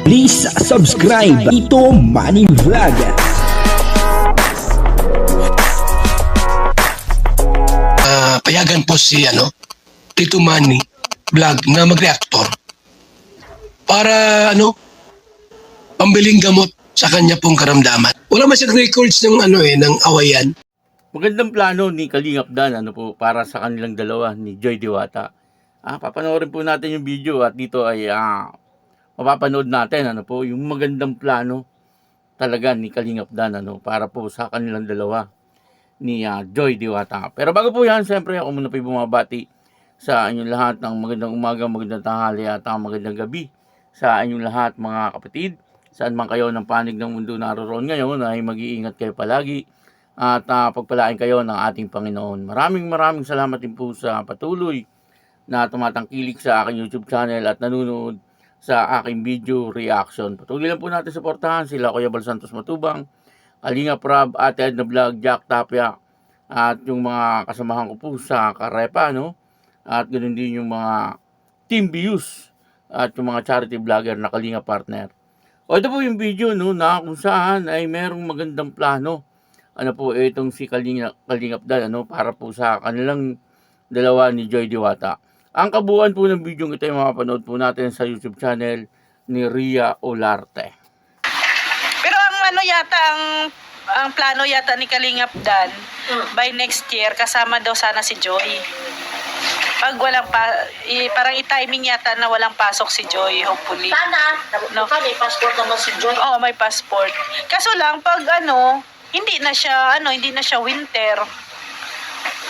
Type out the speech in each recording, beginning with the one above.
Please subscribe Ito Money Vlog. Payagan po si Tito Manny Vlog na mag-reactor para pambiling gamot sa kanya pong karamdaman. Wala man siyang records ng ng awayan. Magandang plano ni Kalingap Dan para sa kanilang dalawa ni Joy Diwata. Papanoorin po natin yung video at dito ay mapapanood natin yung magandang plano talaga ni Kalingap Dan para po sa kanilang dalawa ni Joy Diwata. Pero bago po yan, siyempre ako muna po bumabati sa inyong lahat ng magandang umaga, magandang tanghali at magandang gabi sa inyong lahat mga kapatid. Saan man kayo ng panig ng mundo naroon ngayon ay mag-iingat kayo palagi at pagpalain kayo ng ating Panginoon. Maraming salamat din po sa patuloy na tumatangkilik sa aking YouTube channel at nanonood sa aking video reaction. Patuloy lang po natin suportahan sila Kuya Bal Santos Matubang, Kalingap Rab, Ate Edna Vlog, Jack Tapia at yung mga kasamahan ko po sa Karepa at ganoon din yung mga Team Views at yung mga charity vlogger na Kalingap Partner. Ito po yung video na kung saan ay merong magandang plano itong si Kalingap Dan para po sa kanilang dalawa ni Joy Diwata. Ang kabuuan po ng video ito ay mapapanood po natin sa YouTube channel ni Ria Olarte. Pero ang yata ang plano yata ni Kalingap Dan by next year kasama daw sana si Joy. Pag walang parang i-timing yata na walang pasok si Joy, hopefully. Sana, may passport naman si Joy. Oo, may passport. Kaso lang pag hindi na siya winter.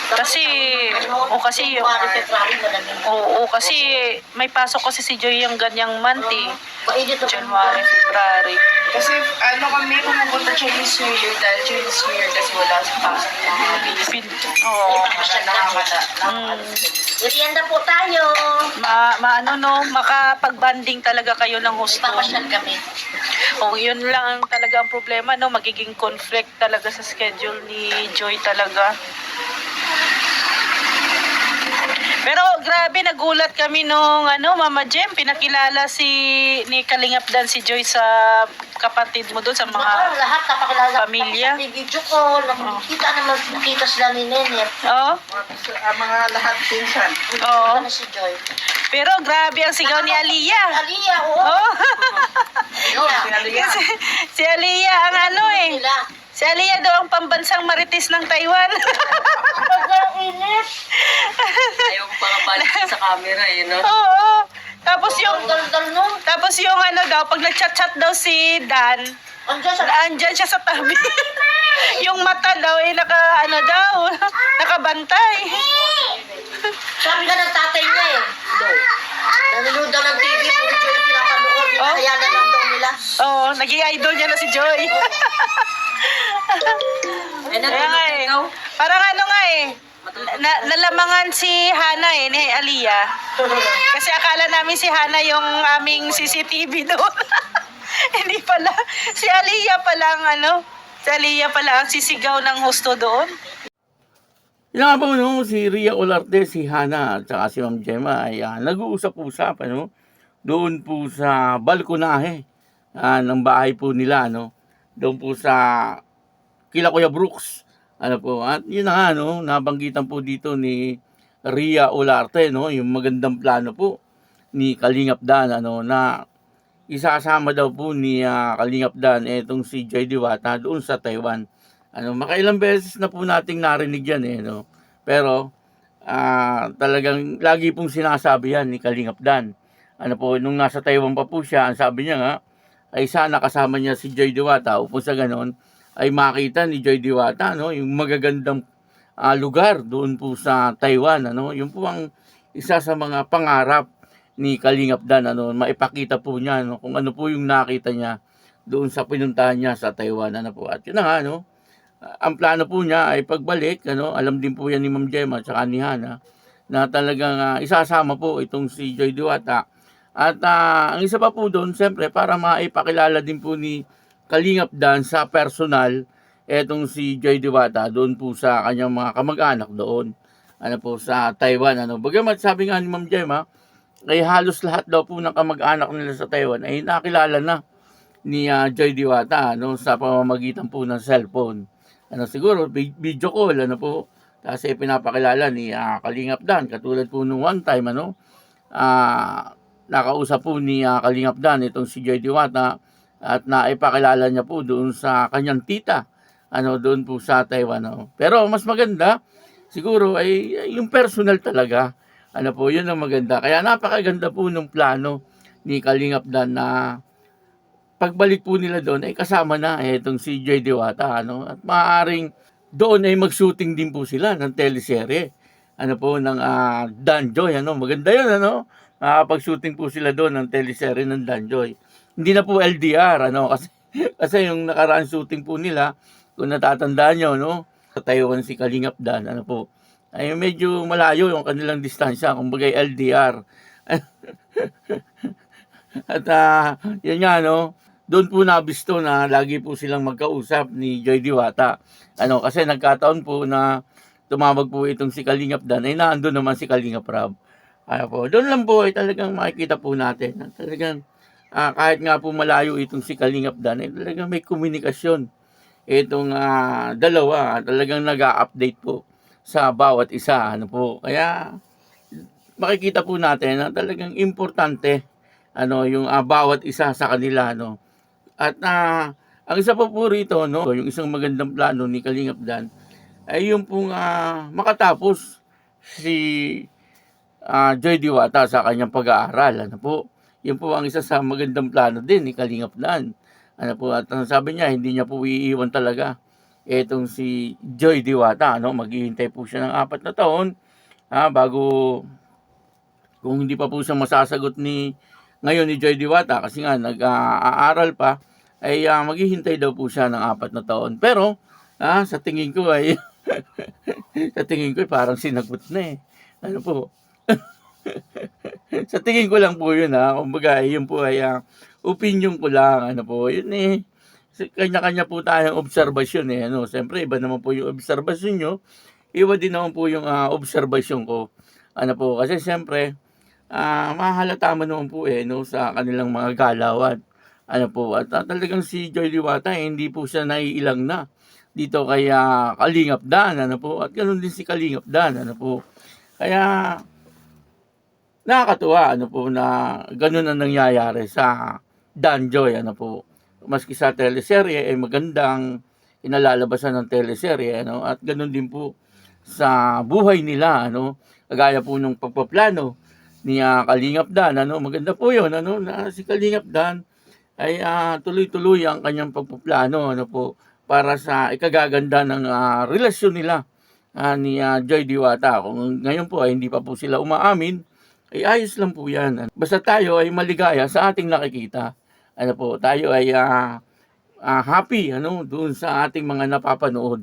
Kasi kasi may pasok kasi si Joy yung ganyang month January, February. Kasi kami pumunta Chinese New Year dahil Chinese New Year kasi wala sa pasok ng mga Pilipino. Oo. Merienda po tayo. Makapag-banding talaga kayo ng gusto. Ipapasyal kami. Yun lang talaga ang problema, magiging conflict talaga sa schedule ni Joy talaga. Pero grabe, nagulat kami nung Mama Jem, pinakilala ni Kalingap Dan si Joy sa kapatid mo doon sa mga lahat napakilala pamilya. Sa video call, nakita sila ni Nene. Oo. Mga lahat pinsan. Oo. Si Joy. Pero grabe ang sigaw ni Aliyah. Aliyah, oo. Oh. Aliyah. Si Aliyah ang Si Aliyah daw ang pambansang marites ng Taiwan. Init. Ayaw ko pang balik sa camera Oo. Tapos yung Dal-dal pag nag-chat daw si Dan, andyan siya sa tabi. Yung mata daw nakabantay. Sabi ka ng tatay niya nanonood daw ng TV, puro Joy yung pinapanood. Kaya na lang daw nila. Oo, naging idol niya na si Joy. Parang nalamangan si Hana ni Aliyah. Kasi akala namin si Hana yung aming CCTV doon. Hindi pala. Si Aliyah pala ang sisigaw ng husto doon. Yung nga po si Ria Olarte, si Hana at saka si Ma'am Gemma ay nag-uusap-usap doon po sa balkonahe ng bahay po nila doon po sa kila Kuya Brooks. At yun na nga, nabanggitan po dito ni Ria Olarte, yung magandang plano po ni Kalingap Dan, na isasama daw po ni Kalingap Dan itong si Joy Diwata doon sa Taiwan. Makailang beses na po nating narinig yan pero talagang lagi pong sinasabi yan ni Kalingap Dan. Nung nasa Taiwan pa po siya, ang sabi niya nga, ay sana kasama niya si Joy Diwata upang sa ganon ay makita ni Joy Diwata yung magagandang lugar doon po sa Taiwan. Yung po ang isa sa mga pangarap ni Kalingap Dan maipakita po niya kung ano po yung nakita niya doon sa pinuntahan niya sa Taiwan. At yun na nga ang plano po niya ay pagbalik alam din po yan ni Ma'am Gemma at saka ni Hana na talagang isasama po itong si Joy Diwata. At ang isa pa po doon, siyempre, para maipakilala din po ni Kalingap Dan sa personal, etong si Joy Diwata doon po sa kanyang mga kamag-anak doon, po sa Taiwan. Bagamat sabi nga ni Ma'am Gemma, ay halos lahat daw po ng kamag-anak nila sa Taiwan ay nakilala na ni Joy Diwata sa pamamagitan po ng cellphone. Siguro video call tapos pinapakilala ni Kalingap Dan, katulad po nung one time nakausap po ni Kalingap Dan itong si Joy Diwata at naipakilala niya po doon sa kanyang tita doon po sa Taiwan. Pero mas maganda siguro ay yung personal talaga. Yun ang maganda. Kaya napakaganda po ng plano ni Kalingap Dan na pagbalik po nila doon ay kasama na itong si Joy Diwata. At maaaring doon ay mag-shooting din po sila ng teleserye. Ng Dan Joy. Maganda yun, pag-shooting po sila doon ng teleserye ng Dan Joy. Hindi na po LDR, kasi yung nakaraan shooting po nila, kung natatandaan nyo, sa Taiwan si Kalingap Dan, ay medyo malayo yung kanilang distansya, kumbaga LDR. At yun nga, doon po nabisto na lagi po silang magkausap ni Joy Diwata. Kasi nagkataon po na tumawag po itong si Kalingap Dan, ay naandun naman si Kalingap Rab. Doon lang po ay talagang makikita po natin. Talagang kahit nga po malayo itong si Kalingap Dan, ay talagang may komunikasyon. Itong dalawa, talagang nag-a-update po sa bawat isa. Kaya makikita po natin na talagang importante yung bawat isa sa kanila. At ang isa pa po rito, yung isang magandang plano ni Kalingap Dan, ay yung pong makatapos si Joy Diwata sa kanyang pag-aaral. Yun po ang isa sa magandang plano din ni Kalingap Dan. At sabi niya, hindi niya po iiwan talaga itong si Joy Diwata. Maghihintay po siya ng 4 na taon bago, kung hindi pa po siya masasagot ngayon ni Joy Diwata, kasi nga nag-aaral pa, ay maghihintay daw po siya ng 4 na taon. Pero sa tingin ko ay sa tingin ko ay parang sinagot na sa tingin ko lang po yun kumbaga yun po ay opinion ko lang yun kanya-kanya po tayong obserbasyon siyempre iba naman po yung obserbasyon nyo, iba din naman po yung obserbasyon ko kasi siyempre mahalata mo naman po sa kanilang mga galawan at talagang si Joy Diwata hindi po siya naiilang na dito kay Kalingap Dan at ganoon din si Kalingap Dan kaya nakakatuwa na ganoon ang nangyayari sa Dan Joy maski sa teleserye ay magandang inalalabasan ng teleserye at ganoon din po sa buhay nila kagaya po nung pagpaplano ni Kalingap Dan maganda po yun na si Kalingap Dan ay tuloy-tuloy ang kanyang pagpaplano para sa ikagaganda ng relasyon nila ni Joy Diwata. Kung ngayon po ay hindi pa po sila umaamin, ay ayos lang po yan. Basta tayo ay maligaya sa ating nakikita. Tayo ay happy doon sa ating mga napapanood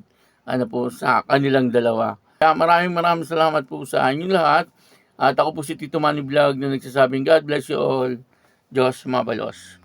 sa kanilang dalawa. Kaya maraming salamat po sa inyong lahat. At ako po si Tito Manny Vlog na nagsasabing God bless you all. Diyos mabalos.